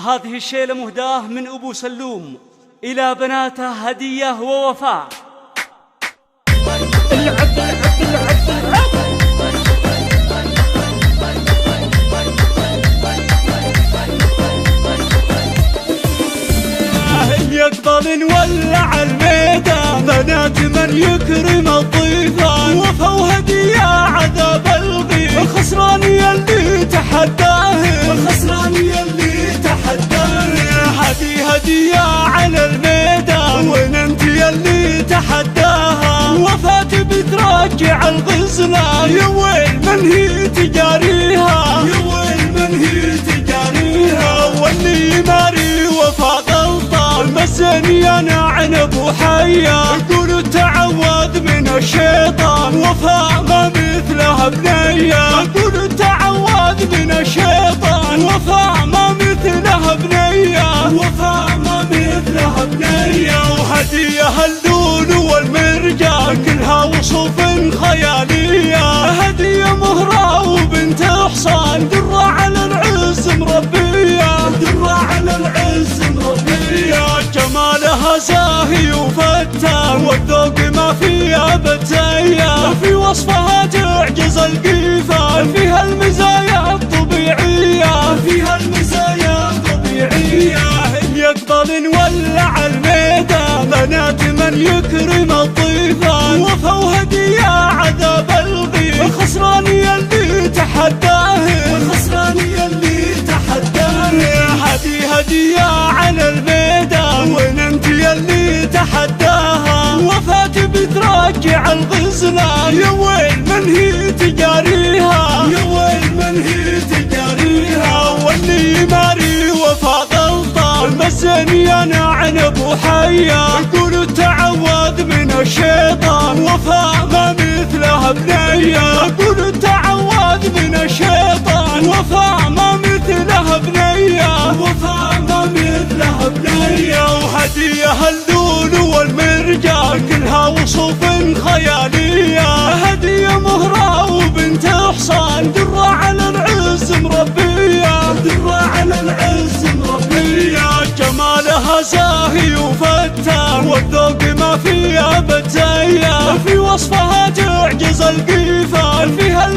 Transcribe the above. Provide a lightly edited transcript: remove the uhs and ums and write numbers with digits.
هذه الشيلة مهداة من أبو سلوم إلى بناته هدية ووفاء. يقبل نولع الميدان، بنات من يكرم الضيفان، وفا وهدية عذاب الغيب، الخسران يلي تحداه، الخسران يلي تحداه. هدية على الميدان، وين انت يلي تحداها، وفات بترجع الغزلان، يا ويل من هي تجاريها، يا ويل من هي تجاريها. واللي يماري وفا غلطان، مسني انا عن ابو حيا، يقول تعوذ من الشيطان، وفا ما مثلها بنيه، يقول تعوذ من الشيطان، وفا ما مثلها بنيه، وفا ما مثلها بنيه. وهدية اللول والمرجان كلها وصوف خياليه، هدية مهرة وبنت حصان، درة على العز مربيه، درة على العز مربيه. جمالها زاهي وفتان، والذوق ما فيها بتزين، في وصفها تعجز القيفان، فيها المزايا الطبيعيه، فيها المزايا الطبيعيه. يقبل نولع الميدان، بنات من يكرم الضيفان، وفا وهدية عذاب الغيب، الخسران يلي تحداه، الخسران يلي تحداه. هدية على الميدان، وين انت يلي تحداها، وفات بترجع الغزلان، يا ويل من هي تجاريها، يا ويل من هي تجاريها. واللي يماري وفا غلطان، مسني انا عن ابو حيا، يقول تعوذ من الشيطان، وفا ما مثلها بنيه، يقول تعوذ من الشيطان، وفا ما مثلها بنيه، وفا ما مثلها بنيه. وهدية اللول والمرجان كلها وصوف خياليه، هدية مهرة وبنت حصان، درة على العز مربيه، درة على العز مربيه. جمالها زاهي وفتان، والذوق ما فيها بتزين، في وصفها تعجز القيفان، فيها